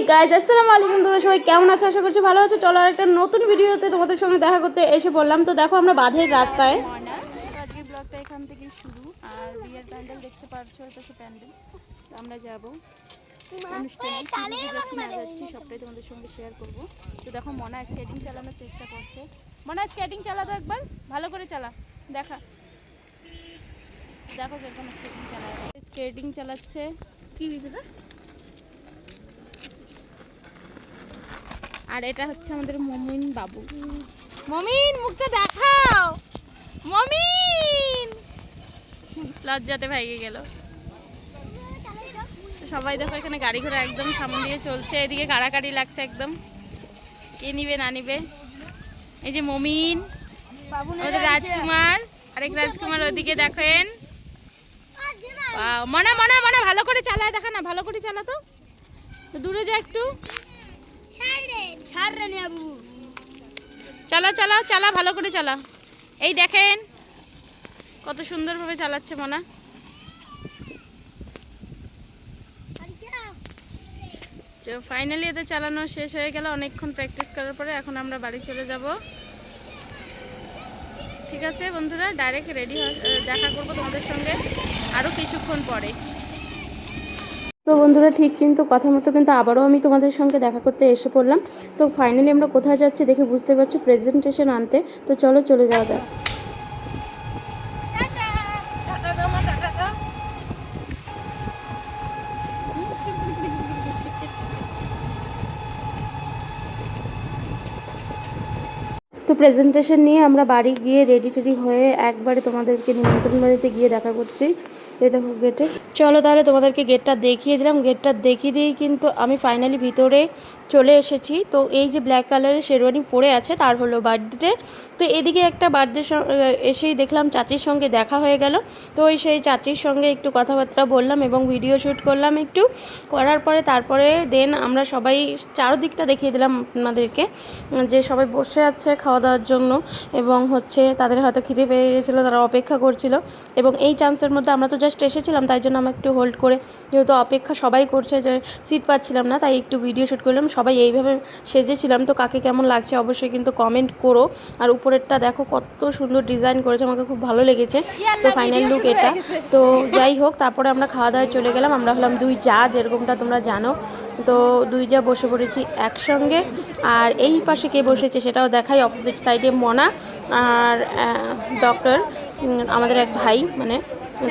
Guys আসসালামু আলাইকুম, তোমরা সবাই কেমন আছো? আশা করছি ভালো আছো। চলো একটা নতুন ভিডিওতে তোমাদের সঙ্গে দেখা করতে এসে পড়লাম। তো দেখো আমরা বাঁধের রাস্তায়। আজকের ব্লগটা এখান থেকেই শুরু। আর বিয়ের প্যান্ডেল দেখতে পাচ্ছো, এটা সে প্যান্ডেল। তো আমরা যাবো অনুষ্ঠানে, যাচ্ছি না যাচ্ছি সবটাই তোমাদের সঙ্গে শেয়ার করবো। তো দেখো মনা স্কেটিং চালানোর চেষ্টা করছে। মনা স্কেটিং চালাতো একবার, ভালো করে চালা, দেখা দেখো কেমন স্কেটিং চালায়। স্কেটিং চালাচ্ছে। কি হয়েছে না? আর এটা হচ্ছে আমাদের মমিন বাবু। মমিন মুখটা দেখাও, মমিন লজ্জাতে ভেঙে গেল। সবাই দেখো এখানে গাড়ি ঘোড়া একদম সামনে দিয়ে চলছে, এদিকে কাড়াকাড়ি লাগছে একদম, কে নিবে না নিবে। এই যে মমিন, ওদের রাজকুমার, আরেক রাজকুমার ওদিকে দেখেন। মনা মনা মনা ভালো করে চালায়, দেখা না, ভালো করে চালা, তো দূরে যা একটু, চালা চালা চালা, ভালো করে চালা। এই দেখেন কত সুন্দরভাবে চালাচ্ছে মনা। তো ফাইনালি এদের চালানো শেষ হয়ে গেল অনেকক্ষণ প্র্যাকটিস করার পরে। এখন আমরা বাড়ি চলে যাব। ঠিক আছে বন্ধুরা, ডাইরেক্ট রেডি দেখা করবো তোমাদের সঙ্গে আরও কিছুক্ষণ পরে। তো বন্ধুরা ঠিক কিন্তু কথা মতো কিন্তু আবারও আমি তোমাদের সঙ্গে দেখা করতে এসে পড়লাম। তো ফাইনালি আমরা কোথায় যাচ্ছি দেখে বুঝতে পারছি, প্রেজেন্টেশন আনতে। তো চলো চলে যাওয়া যাক। তো প্রেজেন্টেশন নিয়ে আমরা বাড়ি গিয়ে রেডি টেডি হয়ে একবারে তোমাদেরকে নিমন্ত্রণ বাড়িতে গিয়ে দেখা করছি। এই দেখো গেটে, চলো তাহলে তোমাদেরকে গেটটা দেখিয়ে দিলাম। গেটটা দেখিয়ে দিয়েই কিন্তু আমি ফাইনালি ভিতরে চলে এসেছি। তো এই যে ব্ল্যাক কালারের শেরওয়ানি পরে আছে তার হলো বার্থডে। তো এদিকে একটা বার্থডে এসেই দেখলাম চাচির সঙ্গে দেখা হয়ে গেল। তো ওই সেই চাচির সঙ্গে একটু কথাবার্তা বললাম এবং ভিডিও শ্যুট করলাম একটু, করার পরে তারপরে দেন আমরা সবাই চারদিকটা দেখিয়ে দিলাম আপনাদেরকে, যে সবাই বসে আছে খাওয়া দাওয়ার জন্য এবং হচ্ছে তাদের হয়তো খিদে পেয়ে গেছিলো, তারা অপেক্ষা করছিল। এবং এই চান্সের মধ্যে আমরা তো জাস্ট এসেছিলাম, তাই জন্য আমরা একটু হোল্ড করে, যেহেতু অপেক্ষা সবাই করছে, যে সিট পাচ্ছিলাম না, তাই একটু ভিডিও শ্যুট করলাম। সবাই এইভাবে সেজেছিলাম। তো কাকে কেমন লাগছে অবশ্যই কিন্তু কমেন্ট করো। আর উপরেরটা দেখো কত সুন্দর ডিজাইন করেছে, আমাকে খুব ভালো লেগেছে। তো ফাইনাল লুক এটা। তো যাই হোক, তারপরে আমরা খাওয়া দাওয়ায় চলে গেলাম। আমরা হলাম দুই জা, যেরকমটা তোমরা জানো। তো দুই জা বসে পড়েছি একসঙ্গে। আর এই পাশে কে বসেছে সেটাও দেখাই। অপোজিট সাইডে মনা আর ডক্টর, আমাদের এক ভাই মানে।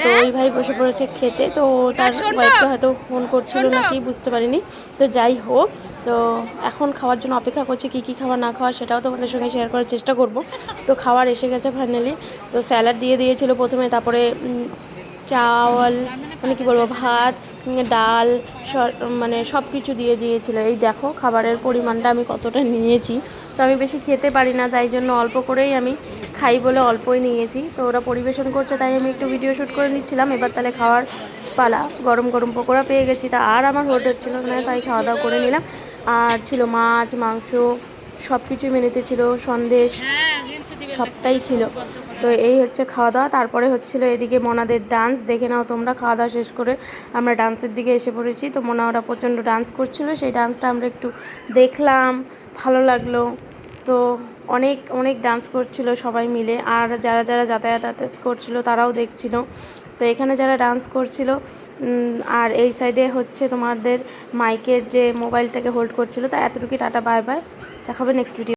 তো ওই ভাই বসে পড়েছে খেতে। তো তার ওয়াইফকে হয়তো ফোন করছিল নাকি বুঝতে পারিনি। তো যাই হোক, তো এখন খাওয়ার জন্য অপেক্ষা করছি, কী কী খাওয়া না খাওয়া সেটাও তোমাদের সঙ্গে শেয়ার করার চেষ্টা করব। তো খাওয়ার এসে গেছে ফাইনালি। তো স্যালাড দিয়ে দিয়েছিল প্রথমে, তারপরে চাওয়াল মানে কি বলবো, ভাত, ডাল, মানে সব কিছু দিয়ে দিয়েছিলো। এই দেখো খাবারের পরিমাণটা আমি কতটা নিয়েছি। তো আমি বেশি খেতে পারি না, তাই জন্য অল্প করেই আমি খাই বলে অল্পই নিয়েছি। তো ওরা পরিবেশন করছে তাই আমি একটু ভিডিও শ্যুট করে নিচ্ছিলাম। এবার তাহলে খাওয়ার পালা। গরম গরম পকোড়া পেয়ে গেছি, তা আর আমার হোট হচ্ছিলো না, তাই খাওয়া দাওয়া করে নিলাম। আর ছিল মাছ, মাংস, সব কিছুই মেনুতে ছিল, সন্দেশ, সবটাই ছিল। তো এই হচ্ছে খাওয়া দাওয়া। তারপরে হচ্ছিল এদিকে মনাদের ডান্স, দেখে নাও তোমরা। খাওয়া দাওয়া শেষ করে আমরা ডান্সের দিকে এসে পড়েছি। তো মনা ওরা প্রচণ্ড ডান্স করছিল, সেই ডান্সটা আমরা একটু দেখলাম, ভালো লাগলো। তো অনেক অনেক ডান্স করছিল সবাই মিলে। আর যারা যারা যাতায়াত করছিল তারাও দেখছিল। তো এখানে যারা ডান্স করছিল, আর এই সাইডে হচ্ছে তোমাদের মাইকের যে মোবাইলটাকে হোল্ড করছিল। তা এতটুকু, টাটা বাই বাই, দেখা হবে নেক্সট ভিডিও।